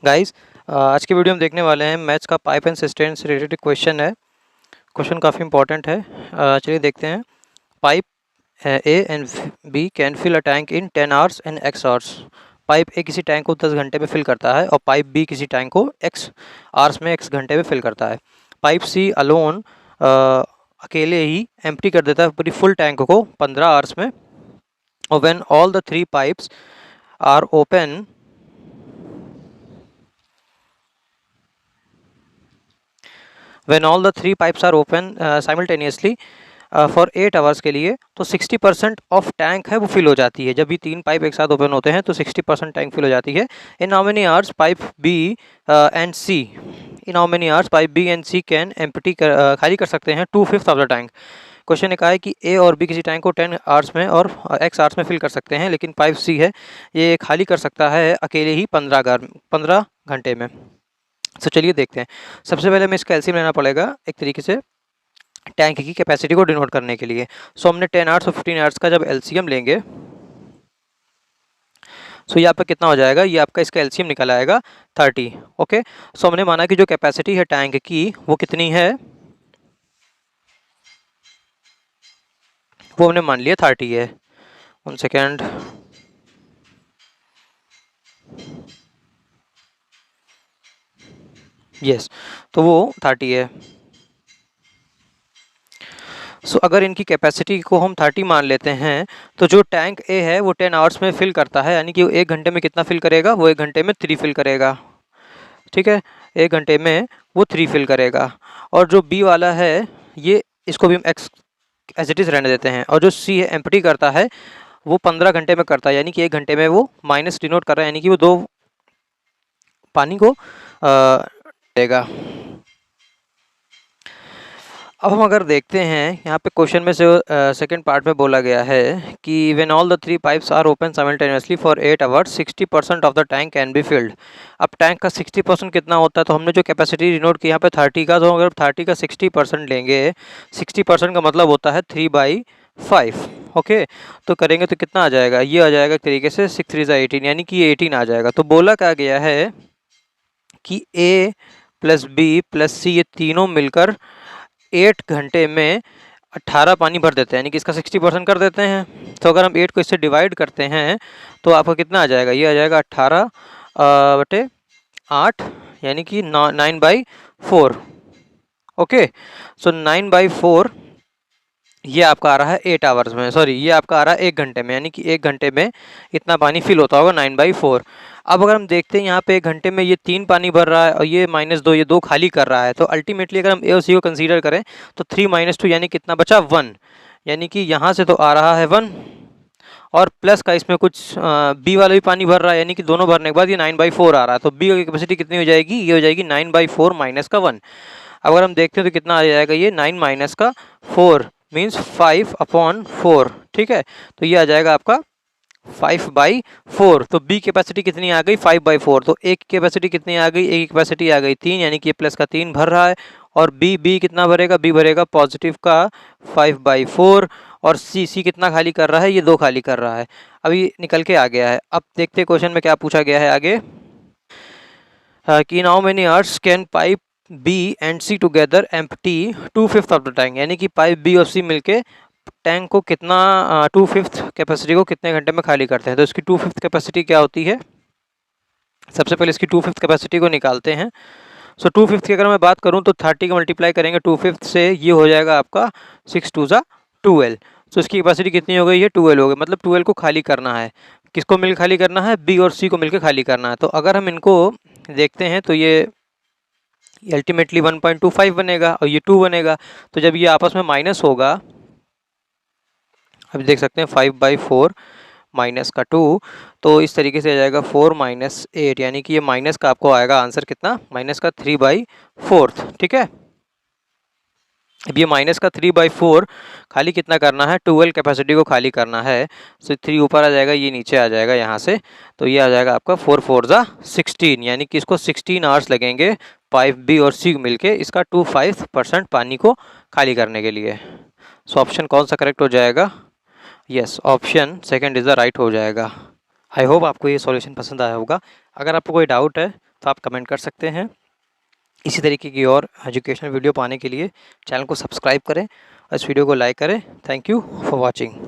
Guys, आज की video में देखने वाले हैं मैथ्स का पाइप एंड सिस्टम से रिलेटेड क्वेश्चन है। क्वेश्चन काफ़ी इंपॉर्टेंट है। चलिए देखते हैं। Pipe A and B can fill a tank in 10 hours and X hours. Pipe A किसी टैंक को 10 घंटे में फिल करता है और पाइप बी किसी टैंक को एक्स आवर्स में एक्स घंटे में फिल करता है। पाइप सी अलोन अकेले ही एम्प्टी कर देता है पूरी फुल टैंक को 15 आवर्स में। और when all the three pipes are open when all the three pipes are open simultaneously for 8 hours के लिए, तो 60% ऑफ टैंक है वो फिल हो जाती है। जब भी तीन पाइप एक साथ ओपन होते हैं तो 60% टैंक फिल हो जाती है। In how many hours pipe B and C in how many hours pipe B and C can empty खाली कर सकते हैं 2/5 ऑफ द टैंक। क्वेश्चन ने कहा है कि ए और बी किसी टैंक को 10 आवर्स में और एक्स आवर्स में फिल कर सकते हैं, लेकिन पाइप सी है ये खाली कर सकता है अकेले ही 15 घंटे में। तो चलिए देखते हैं। सबसे पहले हमें इसका एलसीएम लेना पड़ेगा एक तरीके से टैंक की कैपेसिटी को डिनोट करने के लिए। सो हमने 10 आवर्स और 15 आवर्स का जब एलसीएम लेंगे सो ये आपका कितना हो जाएगा, ये आपका इसका एलसीएम निकल आएगा 30। ओके, सो हमने माना कि जो कैपेसिटी है टैंक की वो कितनी है, वो हमने मान लिया 30 है। 1 सेकेंड। यस, तो वो 30 है। सो अगर इनकी कैपेसिटी को हम 30 मान लेते हैं तो जो टैंक ए है वो 10 आवर्स में फिल करता है, यानी कि वो 1 घंटे में कितना फिल करेगा, वो 1 घंटे में 3 फिल करेगा। ठीक है, 1 घंटे में वो 3 फिल करेगा। और जो बी वाला है ये इसको भी हम एक्स एज इट इज़ रहने देते हैं। और जो सी है एम्प्टी करता है वो 15 घंटे में करता है, यानी कि 1 घंटे में वो माइनस डिनोट कर रहा है, यानी कि वो 2 पानी को देगा। अब हम अगर देखते हैं यहाँ पे क्वेश्चन में से सेकंड पार्ट में बोला गया है कि when all the three pipes are open simultaneously for 8 hours 60% of the tank can be filled. अब टैंक का 60% कितना होता है, तो हमने जो कैपेसिटी डिनोट की यहाँ पे 30 का, तो अगर 30 का 60% लेंगे, 60% का मतलब होता है 3/5। ओके, तो करेंगे तो कितना आ जाएगा, ये आ जाएगा एक तरीके से 6 3 18, यानी कि ये 18 आ जाएगा। तो बोला क्या गया है कि ए प्लस बी प्लस सी ये तीनों मिलकर 8 घंटे में 18 पानी भर देते हैं, यानी कि इसका 60% कर देते हैं। तो अगर हम 8 को इससे डिवाइड करते हैं तो आपका कितना आ जाएगा, ये आ जाएगा 18 बटे 8, यानी कि 9/4। ओके, सो 9/4 ये आपका आ रहा है 8 आवर्स में, सॉरी ये आपका आ रहा है 1 घंटे में, यानी कि 1 घंटे में इतना पानी फिल होता होगा 9/4। अब अगर हम देखते हैं यहाँ पे 1 घंटे में ये 3 पानी भर रहा है और ये -2 ये 2 खाली कर रहा है, तो अल्टीमेटली अगर हम ए और सी को कंसीडर करें तो 3 - 2 यानी कितना बचा 1, यानी कि यहाँ से तो आ रहा है 1 और प्लस का इसमें कुछ बी वाला भी पानी भर रहा है, यानी कि दोनों भरने के बाद ये 9/4 आ रहा है। तो बी की कैपेसिटी कितनी हो जाएगी, ये हो जाएगी 9/4 माइनस का 1। अगर हम देखते हैं तो कितना आ जाएगा, ये 9 माइनस का 4 मीन्स 5/4। ठीक है, तो ये आ जाएगा आपका 5/4। तो बी कैपेसिटी कितनी आ गई 5/4। तो ए की कैपेसिटी कितनी आ गई, ए की कैपेसिटी आ गई 3, यानी कि प्लस का 3 भर रहा है। और बी कितना भरेगा, बी भरेगा पॉजिटिव का 5/4। और सी कितना खाली कर रहा है, ये 2 खाली कर रहा है। अभी निकल के आ गया है। अब देखते हैं क्वेश्चन में क्या पूछा गया है आगे कि now many hours can pipe B and C together empty 2/5 of the tank, यानी कि पाइप बी और सी मिलके टैंक को कितना 2/5 कैपेसिटी को कितने घंटे में खाली करते हैं। तो इसकी 2/5 कैपेसिटी क्या होती है, सबसे पहले इसकी 2/5 कैपेसिटी को निकालते हैं। सो 2/5 की अगर मैं बात करूं तो 30 का मल्टीप्लाई करेंगे 2/5 से, ये हो जाएगा आपका 6 2 12। सो इसकी कैपेसिटी कितनी हो गई है, 12 हो गई। मतलब 12 को खाली करना है, किसको मिल खाली करना है, बी और सी को मिलकर खाली करना है। तो अगर हम इनको देखते हैं तो ये अल्टीमेटली 1.25 बनेगा और ये 2 बनेगा। तो जब ये आपस में माइनस होगा, अभी देख सकते हैं 5/4 माइनस का 2, तो इस तरीके से आ जाएगा 4 - 8, यानी कि ये माइनस का आपको आएगा आंसर कितना, माइनस का 3/4। ठीक है, अब ये माइनस का 3/4 खाली कितना करना है, 12 कैपेसिटी को खाली करना है। सो 3 ऊपर आ जाएगा, ये नीचे आ जाएगा यहाँ से। तो ये आ जाएगा आपका 4 4 16, यानी कि इसको 16 आवर्स लगेंगे पाइप बी और सी मिलके इसका 25% पानी को खाली करने के लिए। सो ऑप्शन कौन सा करेक्ट हो जाएगा, yes option second is the right हो जाएगा। आई होप आपको ये सॉल्यूशन पसंद आया होगा। अगर आपको कोई डाउट है तो आप कमेंट कर सकते हैं। इसी तरीके की और एजुकेशनल वीडियो पाने के लिए चैनल को सब्सक्राइब करें और इस वीडियो को लाइक करें। Thank you for watching.